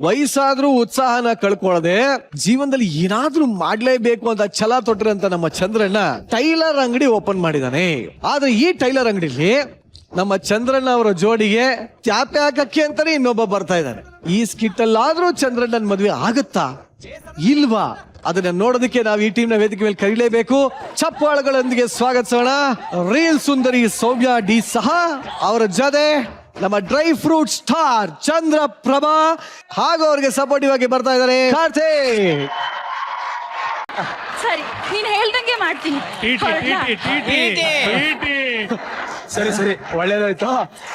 ವಯಸ್ಸಾದ್ರೂ ಉತ್ಸಾಹನ ಕಳ್ಕೊಳ್ಳದೆ ಜೀವನದಲ್ಲಿ ಏನಾದ್ರೂ ಮಾಡ್ಲೇಬೇಕು ಅಂತ ಛಲ ತೊಟ್ಟಿರಂತ ನಮ್ಮ ಚಂದ್ರಣ್ಣ ಟೈಲರ್ ಅಂಗಡಿ ಓಪನ್ ಮಾಡಿದಾನೆ. ಆದ್ರೆ ಈ ಟೈಲರ್ ಅಂಗಡಿಲಿ ನಮ್ಮ ಚಂದ್ರಣ್ಣ ಅವರ ಜೋಡಿಗೆ ತ್ಯಾಪೆ ಹಾಕಕ್ಕೆ ಅಂತಾನೆ ಇನ್ನೊಬ್ಬ ಬರ್ತಾ ಇದ್ದಾನೆ. ಈ ಸ್ಕಿಟ್ ಅಲ್ಲಾದ್ರೂ ಚಂದ್ರಣ್ಣನ ಮದ್ವೆ ಆಗುತ್ತಾ ಇಲ್ವಾ ಅದನ್ನ ನೋಡೋದಕ್ಕೆ ನಾವು ಈ ಟೀಮ್ ನ ವೇದಿಕೆ ಮೇಲೆ ಕರೀಲೇಬೇಕು. ಚಪ್ಪಾಳಗಳೊಂದಿಗೆ ಸ್ವಾಗತಿಸೋಣ ರೀಲ್ ಸುಂದರಿ ಸೌಮ್ಯ ಡಿ ಸಹ ಅವರ ಜೊತೆ ನಮ್ಮ ಡ್ರೈ ಫ್ರೂಟ್ ಸ್ಟಾರ್ ಚಂದ್ರಪ್ರಭಾ ಹಾಗೂ ಅವ್ರಿಗೆ ಸಪೋರ್ಟಿವ್ ಆಗಿ ಬರ್ತಾ ಇದ್ದಾರೆ ಕಾರ್ತಿಕ್. ಸರಿ ನೀನ್ ಹೇಳ್ದಂಗೆ ಮಾಡ್ತೀನಿ. ಸರಿ ಸರಿ ಒಳ್ಳೇದಾಯ್ತು,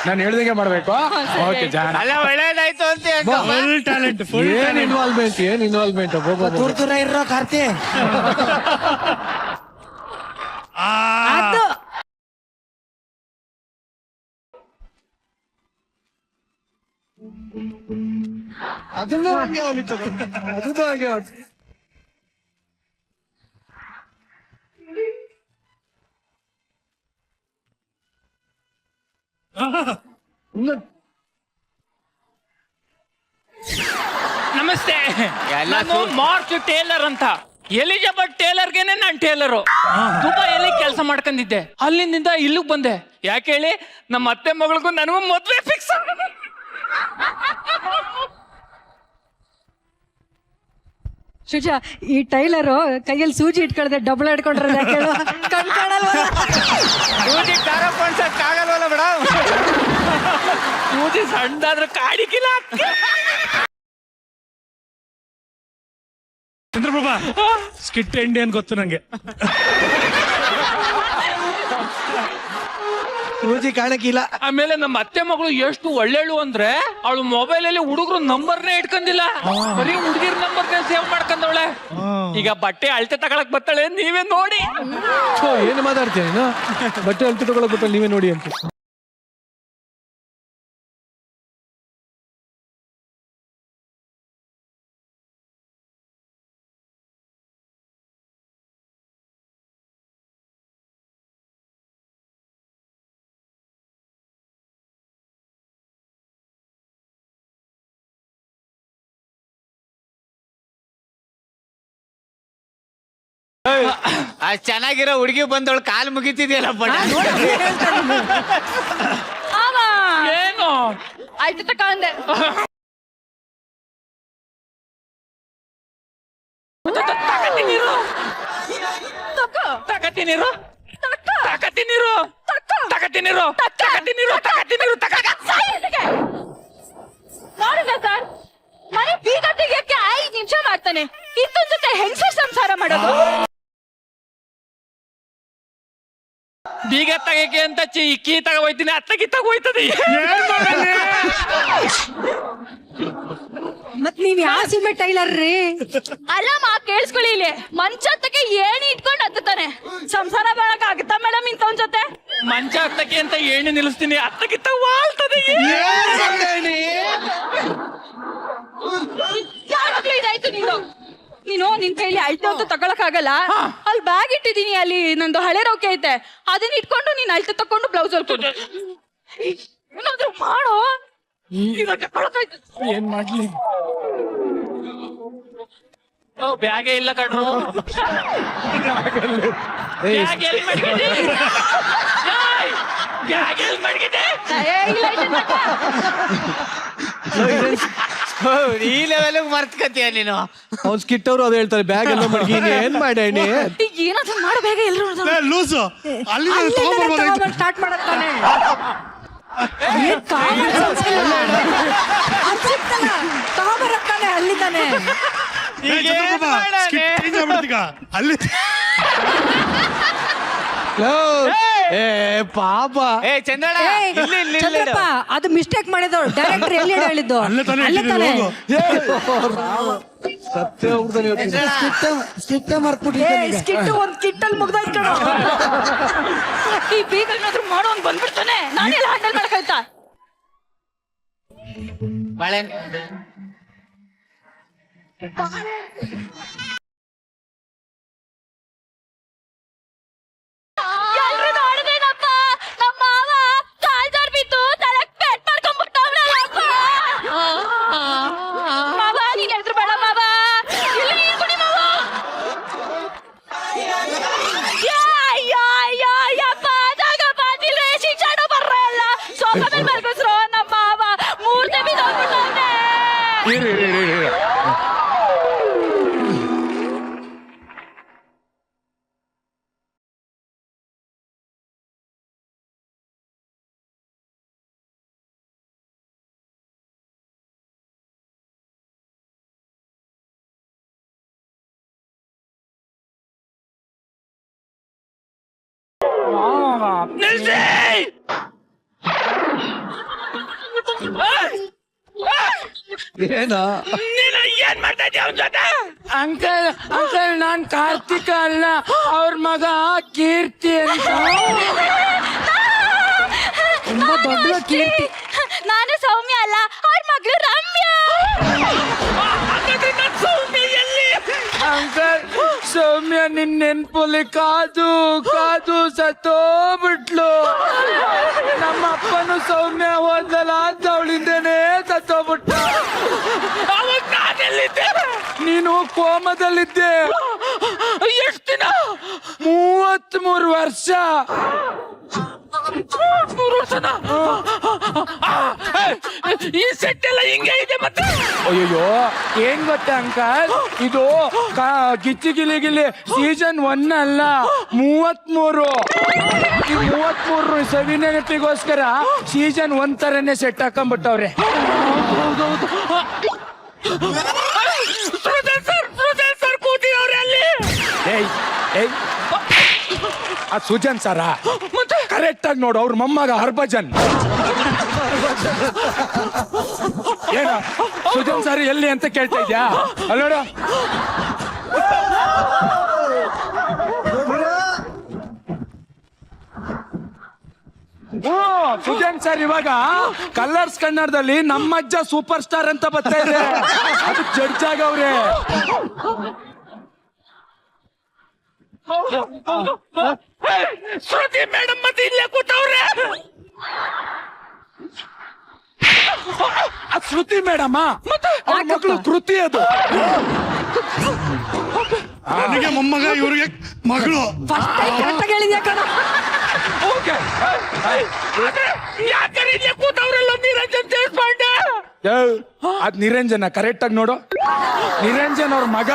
ನಾನು ಹೇಳ್ದಂಗೆ ಮಾಡ್ಬೇಕು. ಓಕೆ ಅಲ್ಲ ಒಳ್ಳೇದಾಯ್ತು ಅಂತ ಏನ್ ಇನ್ವಾಲ್ವ್ಮೆಂಟ್ ತುರ್ತುರ ಇರೋ ಕಾರ್ತಿ. ಅದನ್ನು ನಮಸ್ತೆ, ನಾನು ಮಾರ್ಚ್ ಟೇಲರ್ ಅಂತ. ಎಲಿಜಬೆತ್ ಟೇಲರ್ಗೆನೆ ನಾನು ಟೇಲರು. ದುಬೈಯಲ್ಲಿ ಕೆಲಸ ಮಾಡ್ಕೊಂಡಿದ್ದೆ. ಅಲ್ಲಿಂದ ಇಲ್ಲಿಗೆ ಬಂದೆ. ಯಾಕೆ ಹೇಳಿ, ನಮ್ಮ ಅತ್ತೆ ಮಗಳಿಗೂ ನನಗೂ ಮದ್ವೆ ಫಿಕ್ಸ್. ಶುಚ, ಈ ಟೈಲರು ಕೈಯಲ್ಲಿ ಸೂಜಿ ಇಟ್ಕೊಳ್ದೆ ಡಬಲ್ ಹಿಡ್ಕೊಂಡ್ರೆ ಸೂಜಿ ಕಾರ ಪೊಣ್ಸಕ್ಕಾಗಲ್ವಲ್ಲ ಮೇಡಮ್. ಸೂಜಿ ಸಣ್ಣದಾದ್ರೂ ಕಾಡಿಕಿಲ್ಲ. ಚಂದ್ರಪ್ರಭಾ ಸ್ಕಿಟ್ ಎಂಡಿ ಅಂತ ಗೊತ್ತು ನಂಗೆ. ಸೂಜಿ ಕಾಣಕ್ಕಿಲ್ಲ. ಆಮೇಲೆ ನಮ್ಮ ಅತ್ತೆ ಮಗಳು ಎಷ್ಟು ಒಳ್ಳೆಳು ಅಂದ್ರೆ ಅವಳು ಮೊಬೈಲ್ ಅಲ್ಲಿ ಹುಡುಗರು ನಂಬರ್ನೇ ಇಟ್ಕೊಂಡಿಲ್ಲ, ಬರೀ ಹುಡುಗಿರ್ ನಂಬರ್ನೇ ಸೇವ್ ಮಾಡ್ಕೊಂಡವಳೆ. ಈಗ ಬಟ್ಟೆ ಅಳತೆ ತಗೊಳಕ್ ಬರ್ತಾಳೆ, ನೀವೇ ನೋಡಿ. ಏನು ಮಾತಾಡ್ತೀನಿ ನೀನು? ಬಟ್ಟೆ ಅಳತೆ ತಗೊಳಕ್ ಬರ್ತಾಳೆ, ನೀವೇ ನೋಡಿ ಅಂತ. ಚೆನ್ನಾಗಿರೋ ಹುಡುಗಿ ಬಂದವಳು ಕಾಲು ಮುಗಿತಿದ್ಯಲ್ಲಪ್ಪ. ಏನು ಆಯ್ತು ತಕೊಂಡೆ. ನೋಡಿಲ್ಲ ಸರ್, ಮನೆ ಬೀಗ ತೆಗಿಯಕ್ಕೆ 5 ನಿಮಿಷ ಮಾಡ್ತಾನೆ. ಇತ್ತೊಂದ್ ಜೊತೆ ಹೆಂಗಸರ್ ಸಂಸಾರ ಮಾಡೋದು. ಬೀಗ ತಗಕ್ಕೆ ಅಂತ ಕೀ ತಗೋಯ್ತೀನಿ, ಅತ್ತಗಿ ತಗೋಯ್ತದೆ. ಮತ್ ನೀವ್ ಯಾವ ಸಿಮೆ ಟೈಲರ್ ರೀ? ಅಲ್ಲ ಮಾ, ಕೇಳಿಸ್ಕೊಳ್ಳಿ, ಇಲ್ಲಿ ಮಂಚ ಹತ್ತಕ್ಕೆ ಏಣಿ ಇಟ್ಕೊಂಡು ಹತ್ತಾನೆ. ಸಂಸಾರ ಮಾಡಕ್ ಆಗುತ್ತಾ ಮೇಡಮ್ ಇಂಥವನ್ ಜೊತೆ? ಮಂಚ ಹತ್ತಕ್ಕೆ ಅಂತ ಏಣಿ ನಿಲ್ಲಿಸ್ತೀನಿ, ಅತ್ತಗಿತ್ತ ವಾಲ್ತದೆ. ಇದಾಯ್ತು ನೀನು ನಿನ್ ಕೈಲಿ ಅಳ್ತೆ ಅಂತ ತಗೊಳಕ್ ಆಗಲ್ಲ. ಅಲ್ಲಿ ಬ್ಯಾಗ್ ಇಟ್ಟಿದೀನಿ, ಅಲ್ಲಿ ನಂದು ಹಳೆ ರೌಕೆ ಐತೆ, ಅದನ್ನ ಇಟ್ಕೊಂಡು ನೀನ್ ಅಳ್ತೆ ತಕೊಂಡು ಬ್ಲೌಸ್ ಹೊಲ್ಕೊಂಡು ಏನಾದ್ರು ಮಾಡೋ. ಏನ್ ಮಾಡ್ಲಿ? ಬ್ಯಾಗೇ ಇಲ್ಲ ಕಣ್ರು. ಬ್ಯಾಗ್ ಎಲ್ಲಿ ಮಡಗಿದೆ? ಬ್ಯಾಗ್ ಎಲ್ಲಿ ಮಡಗಿದೆ? ಈ ಲೆವೆಲ್ ಮರ್ತ್ಕತಿಯ ನೀನು. ಅವ್ನ್ ಸ್ಕಿಟ್ ಅವರು ಅದು ಹೇಳ್ತಾರೆ, ಬ್ಯಾಗ್ ಎಲ್ಲ ಮಡಗಿನಿ, ಏನ್ ಮಾಡೇನಿ? ಏನಾದ್ರು ಮಾಡೋ ಬೇಗ ಎಲ್ರು ಲೂಸು ಅಲ್ಲಿ ಸ್ಟಾರ್ಟ್ ಮಾಡತ್ತಾನೆ. ತಗೊಂಬರತ್ತಾನೆ ಅಲ್ಲಿದ್ದಾನೆ. ಅಲ್ಲಿ ಏ ಪಾಪ, ಚಂದ್ರಣ್ಣ ಚಂದ್ರಪ್ಪ, ಅದು ಮಿಸ್ಟೇಕ್ ಮಾಡಿದವಳು. ಡೈರೆಕ್ಟರ್ ಎಲ್ಲಿ ಹೇಳಿದ್ದು? ಅಲ್ಲೇ ತಾನೇ ಸತ್ಯ ಸ್ಕಿಟ್ ಒಂದ್ ಕಿಟ್ಟಲ್ಲಿ ಮುಗ್ದಾಯ್ತು. ಈ ಬೀಗ ಏನಾದ್ರು ಮಾಡೋ ಒಂದ್ ಬಂದ್ಬಿಡ್ತಾನೆ. ನಾನೆಲ್ಲ ಹ್ಯಾಂಡಲ್ ಮಾಡಕ್ಕಾಯ್ತಾ? ಬಾಳೆ ಎಲ್ರು ನೋಡಿದೇನಪ್ಪ, ನಮ್ಮ ಮಾವ ಕಾಲ್ ಜಾರ್ ಬಿದ್ದು ತಲೆಗ್ ಪೆಟ್ ಮಾಡ್ಕೊಂಡ್ಬಿಟ್ಟವ್ನಲ್ಲಪ್ಪ. ಸೋಫಾ ಮೇಲೆ ಮಲ್ಗಿಸ್ರೋ ನಮ್ಮ ಮಾವ ಮೂರ್ತಿ ಬಿದ್ದೋಗ್ಬಿಟ್ಟವ್ನೆ. ಇರು, ಇರು, ಇರು, ಇರು. ನಿಲ್ಸಿ! ಏನಾ ನೀನು ಏನ್ ಮಾಡ್ತಾ ಇದ್ದೀಯ ಅವನ ಜೊತೆ? ಅಂಕಲ್ ಅಂಕಲ್ ನಾನ್ ಕಾರ್ತಿಕ ಅಲ್ಲ, ಅವ್ರ ಮಗ ಕೀರ್ತಿ ಅಂತ. ತುಂಬಾ ದೊಡ್ಡ ಕೀರ್ತಿ. ನಾನು ಸೌಮ್ಯ ಅಲ್ಲ, ಅವ್ರ ಮಗಳು ರಮ್ಯಾ. ಅಂಕಲ್ ಸೌಮ್ಯ ನಿನ್ ನೆನ್ಪುಲಿ ಕಾದು ಕಾದು ಸತ್ತೋಗ್ಬಿಟ್ಲು. ನಮ್ಮ ಅಪ್ಪನು ಸೌಮ್ಯ ಹೋದಲ್ಲ ಅಂತ ಅವಳಿಂದೇನೆ ಸತ್ತೋಗ್ಬಿಟ್ಟ. ಅವಾಗ ನಾನೆಲ್ಲಿದ್ದೆ? ನೀನು ಕೋಮದಲ್ಲಿದ್ದೆ. ಎಷ್ಟು ದಿನ? 33 ವರ್ಷ. 3 ವರ್ಷನ? ಈ ಸೆಟ್ ಎಲ್ಲ ಹಿಂಗೆ ಇದೆ ಮತ್ತೆ. ಅಯ್ಯೋ ಏನ್ ಗೊತ್ತಾ ಅಂಕಲ್, ಇದು ಗಿಚ್ಚಿ ಗಿಲಿ ಗಿಲಿ ಸೀಸನ್ 1 ಅಲ್ಲ, 33. ಈ 33 ಸವಿ ನೆನಪಿಗೋಸ್ಕರ ಸೀಸನ್ 1 ತರನೇ ಸೆಟ್ ಹಾಕೊಂಡ್ಬಿಟ್ಟವ್ರೆ. ಸರ್ ಕೂತಿದವ್ರೆ ಅಲ್ಲಿ. ಏಯ್ ಏಯ್ ಆ ಸುಜನ್ ಸರ ಮತ್ತೆ ಕರೆಕ್ಟ್ ಆಗಿ ನೋಡು, ಅವ್ರ ಮೊಮ್ಮಗ ಹರ್ಭಜನ್. ಏನ ಸುಜನ್ ಸರ್ ಎಲ್ಲಿ ಅಂತ ಕೇಳ್ತಾ ಇದ್ಯಾ? ಅಲ್ಲೋಡ ಸುಜನ್ ಸರ್ ಇವಾಗ ಕಲರ್ಸ್ ಕನ್ನಡದಲ್ಲಿ ನಮ್ಮಜ್ಜ ಸೂಪರ್ ಸ್ಟಾರ್ ಅಂತ ಬರ್ತಾ ಇದೆ, ಅದು ಜಡ್ಜ್ ಆಗವ್ರೆ. ಶ್ರುತಿ ಮೇಡಮ್ ಮತ್ತೆ ಇಲ್ಲೇ ಕೂತವ್ರೆ. ಶ್ರುತಿ ಮೇಡಮ್ ಮತ್ತೆ ಅವ್ರ ಮಕ್ಕಳು ಕೃತಿ. ಅದು ನನಗೆ ಮೊಮ್ಮಗ, ಇವ್ರಿಗೆ ಮಗಳು. ಯಾಕಂದ್ರೆ ಇಲ್ಲೇ ಕೂತವ್ರಲ್ಲ ನಿರಂಜನ್ ದೇಶಪಾಂಡೆ. ಅದ್ ನಿರಂಜನ ಕರೆಕ್ಟ್ ಆಗಿ ನೋಡು. ನಿರಂಜನ್ ಅವ್ರ ಮಗ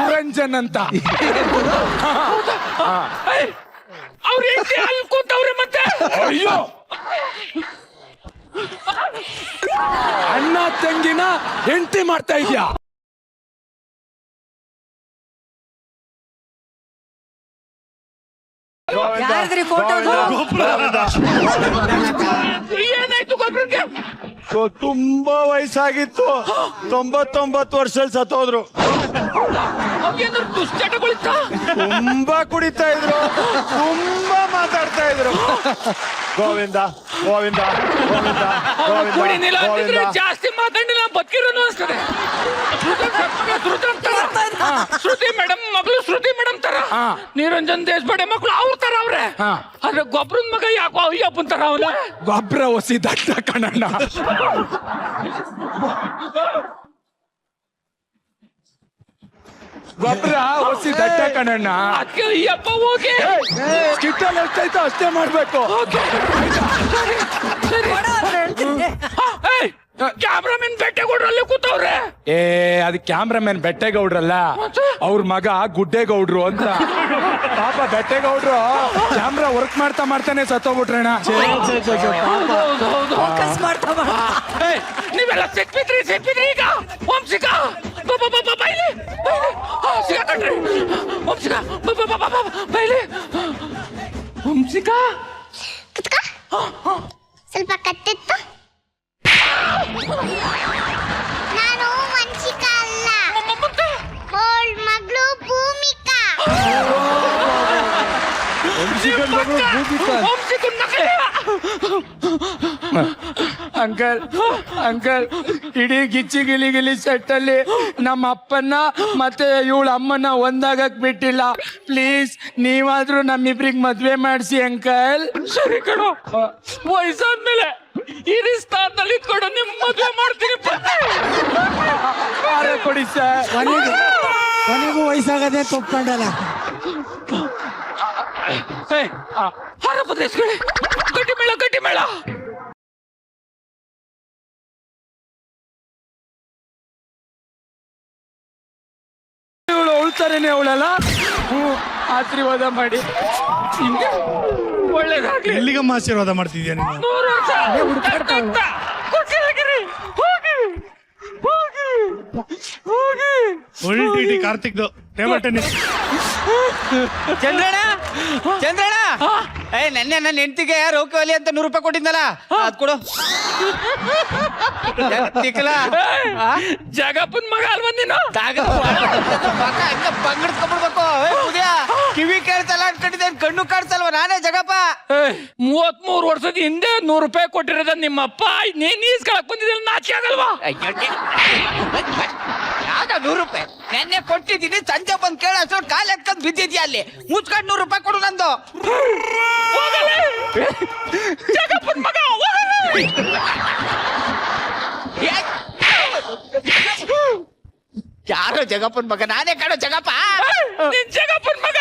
ನಿರಂಜನ್ ಅಂತ. ಅವ್ರ ಅಲ್ಲಿ ಕೂತವ್ರೆ ಮತ್ತೆ. ಅಯ್ಯೋ ಅಣ್ಣ ತಂಗಿನ ಹೆಂಡತಿ ಮಾಡ್ತಾ ಇದ್ಯಾ? ಏನಾಯ್ತು ಗೊಬ್ಬರಕ್ಕೆ? ತುಂಬಾ ವಯಸ್ಸಾಗಿತ್ತು, 99 ವರ್ಷದಲ್ಲಿ ಸತ್ತೋದ್ರು. ದುಶ್ಚಟಗಳಿತ್ತ? ತುಂಬಾ ಕುಡಿತಾ ಇದ್ರು, ತುಂಬಾ ಮಾತಾಡ್ತಾ ಇದ್ರು. ಗೋವಿಂದ ಗೋವಿಂದ ಗೋವಿಂದ ಕುಡಿನಿಲ್ಲ ಅಂತಿದ್ರೆ ಗೋವಿಂದ. ಜಾಸ್ತಿ ಮಾತಾಡಿಲ್ಲ ಬದುಕಿರೋನು ಅನ್ಸ್ತದೆ. ಶ್ರುತಿ ಮೇಡಮ್ ಮಗಳು ಶ್ರುತಿ ಮೇಡಮ್ ತರ, ನಿರಂಜನ್ ದೇಶಪಾಂಡೆ ಮಕ್ಕಳು ಅವ್ರ ತರ ಅವ್ರೆ. ಆದ್ರೆ ಗೊಬ್ಬರದ ಮಗ ಯಾಕೋ ಅಯ್ಯಪ್ಪನ್ ತರ ಅವನ. ಗೊಬ್ಬರ ಹೊಸಿ ದಟ್ಟ ಕಣಣ್ಣ. ಗೊಬ್ಬರ ಹೊಸಿ ದಟ್ಟ ಕಣಣ್ಣ. ಅದಕ್ಕೆ ಅಯ್ಯಪ್ಪ ಹೋಗಿ ಸ್ಕಿಟ್ಟಲ್ಲಿ ಎಷ್ಟಾಯ್ತು ಅಷ್ಟೇ ಮಾಡ್ಬೇಕು. ಕ್ಯಾಮ್ರಾಮನ್ ಬೆಟ್ಟೆಗೌಡ್ರಲ್ಲಿ ಕೂತವ್ರೆ. ಏ ಅದು ಕ್ಯಾಮ್ರಾಮನ್ ಬೆಟ್ಟೆಗೌಡ್ರಲ್ಲ, ಅವ್ರ ಮಗ ಗುಡ್ಡೇಗೌಡ್ರು ಅಂತ. ಪಾಪ ಬೆಟ್ಟೆಗೌಡ್ರು ಕ್ಯಾಮ್ರಾ ವರ್ಕ್ ಮಾಡ್ತಾ ಮಾಡ್ತಾನೆ ಸತ್ತೋಗ್ಬಿಟ್ರಣ್ಣ. ನೀವೆಲ್ಲ ಸಿಕ್ಬಿದ್ರಿ ಈಗ. ವಂಶಿಕ ಬೈಲಿ ಸಿಗಟ್ರಿ. ವಂಶಿಕ ಬೈಲಿ. ವಂಶಿಕ ಸ್ವಲ್ಪ ಕತ್ತಿತ್ತು. ನಾನು ವಂಶಿಕಾ ಅಲ್ಲ, ಅವಳ ಮಗಳು ಭೂಮಿಕಾ. ಅಂಕಲ್ ಅಂಕಲ್ ಇಡೀ ಗಿಚ್ಚಿ ಗಿಲಿ ಗಿಲಿ ಸೆಟ್ ಅಲ್ಲಿ ನಮ್ಮ ಅಪ್ಪನ್ನ ಮತ್ತೆ ಇವಳ ಅಮ್ಮನ ಒಂದಾಗಕ್ ಬಿಟ್ಟಿಲ್ಲ. ಪ್ಲೀಸ್ ನೀವಾದ್ರೂ ನಮ್ಮಿಬ್ರಿಗೆ ಮದ್ವೆ ಮಾಡಿಸಿ ಅಂಕಲ್. ಸರಿ ಕಣೋ, ವಯಸ್ಸಾದ್ಮೇಲೆ ಈ ಸ್ಥಾನದಲ್ಲಿ ಇಟ್ಕೊಂಡು ನಿಮ್ ಮದ್ವೆ ಮಾಡ್ತೀನಿ. ಕೊಡಿ ಸರ್. ಕೊನೆಗೂ ವಯಸ್ಸಾಗದೆ ತಪ್ಕೊಂಡಲ್ಲ. ಗಟ್ಟಿ ಮೇಳ ಗಟ್ಟಿ ಮೇಳ. ಥರನೇ ಅವಳಲ್ಲ. ಆಶೀರ್ವಾದ ಮಾಡಿ ಹಿಂಗೆ ಒಳ್ಳೇದಾಗ್ಲಿ. ಎಲ್ಲಿಗಮ್ಮ ಆಶೀರ್ವಾದ ಮಾಡ್ತಿದ್ಯಾ ನೀನು? 100 ವರ್ಷ ಕೊಟ್ಟಿರಿ. ಹೋಗಿ ಹೋಗಿ ಹೋಗಿ. ಒಳ್ಳೆ ಕಾರ್ತಿಕ್ದು ಟೇಬಲ್ ಟೆನ್ನಿಸ್. ಚಂದ್ರಣ್ಣ ಚಂದ್ರಣ್ಣ ನೆನ್ನೆ ನನ್ನ ಹೆಂಡತಿಗೆ ರೋಕವಲಿ ಅಂತ 100 ರೂಪಾಯಿ ಕೊಟ್ಟಿದ್ದಲ್ಲ ಅದ್ ಕೊಡು. ತಿಕ್ಕಲ ಜಗಪ್ಪನ್ ಮಗ ಅಲ್ವ ನೀನು? ಬಂಗಡ್ಸ್ಕೊಂಡ್ಬಿಡ್ಬೇಕು. ಕಿವಿ ಕೇಳ್ತಲ್ಲ ಅನ್ಕೊಂಡಿದ್ದೆ, ಕಣ್ಣು ಕಾಡ್ಸಲ್ವ? ನಾನೇ ಜಗಪ್ಪ. 33 ವರ್ಷದ ಹಿಂದೆ 100 ರೂಪಾಯಿ ಕೊಟ್ಟಿರೋದ ನಿಮ್ಮಪ್ಪ ನೀನ್ ಈಸ್ಕೊಳಕ್ ಬಂದಿದ್ದಲ್ಲಿ ನಾಚಿ ಆಗಲ್ವಾ? ಯಾವ್ದ 100 ರೂಪಾಯಿ ನೆನ್ನೆ ಕೊಟ್ಟಿದ್ದೀನಿ, ಸಂಜೆ ಬಂದ್ ಕೇಳ ಅಷ್ಟೊಂದು ಕಾಲ ಎತ್ಕೊಂಡ್ ಬಿದ್ದಿದ್ಯಾ ಅಲ್ಲಿ. ಮುಚ್ಕೊಂಡು 100 ರೂಪಾಯಿ ಕೊಡು ನಂದು. ಜಗಪ್ಪನ್ ಮಗ ಹೋಗಲಿ. ಯಾರೋ ಜಗಪ್ಪನ್ ಮಗ? ನಾನೇ ಕಾಣೋ ಜಗಪ್ಪ. ನೀನ್ ಜಗಪ್ಪನ್ ಮಗ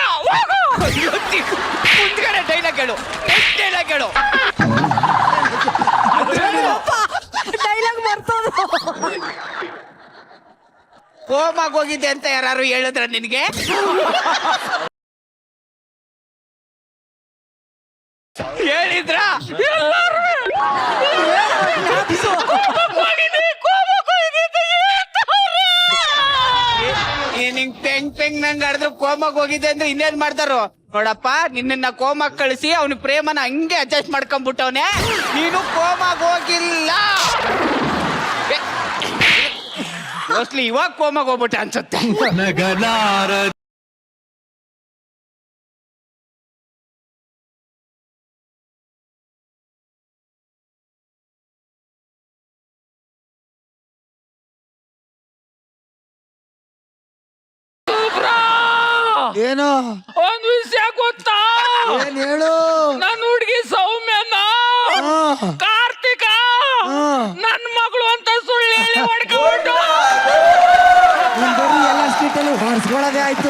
ಮುಂದ್ಗಡೆ ಡೈಲಾಗ್ ಹೇಳು, ಡೈಲಾಗ್ ಹೇಳು. ಡೈಲಾಗ್ ಬರ್ತದ. ಕೋಮಾಗ್ ಹೋಗಿದ್ದೆ ಅಂತ ಯಾರು ಹೇಳಿದ್ರ ನಿನ್ಗೆ? ಹೇಳಿದ್ರ? ನಿಂಗ್ ಪೆಂಗ್ ಪೆಂಗ್ ನಂಗ್ ಆಡಿದ್ರು ಕೋಮಾಗ್ ಹೋಗಿದ್ದೆ ಅಂದ್ರೆ ಇನ್ನೇನ್ ಮಾಡ್ತಾರೋ ನೋಡಪ್ಪ. ನಿನ್ನ ಕೋಮಾಗ್ ಕಳಿಸಿ ಅವ್ನ ಪ್ರೇಮನ ಹಂಗೆ ಅಡ್ಜಸ್ಟ್ ಮಾಡ್ಕೊಂಡ್ಬಿಟ್ಟವನೆ. ನೀನು ಕೋಮಾಗ್ ಹೋಗಿಲ್ಲ, ಮೋಸ್ಟ್ಲಿ ಇವಾಗ ಕೋಮಾಗ್ ಹೋಗ್ಬಿಟ್ಟ ಅನ್ಸುತ್ತೆ. ಏನು ಒಂದ್ ವಿಷಯ ಗೊತ್ತಾ? ಏನ್ ಹೇಳು? ನನ್ನ ಹುಡುಗಿ ಸೌಮ್ಯನ ಕಾರ್ತಿಕ ನನ್ ಮಗಳು ಅಂತ ಸುಳ್ಳು ಹೇಳಿ ಹೊಡ್ಕೊಂಡು ಎಲ್ಲ ಸ್ಟ್ರೀಟಲ್ಲಿ ಹೊಡ್ಸ್ಕೊಳ್ಳೋದೇ ಆಯ್ತು.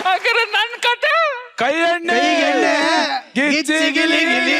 ಹಾಗಾದ್ರೆ ನನ್ ಕತೆ ಕೈ ಎಣ್ಣೆ ಗಿಚ್ಚಿ ಗಿಲಿ ಗಿಲಿ.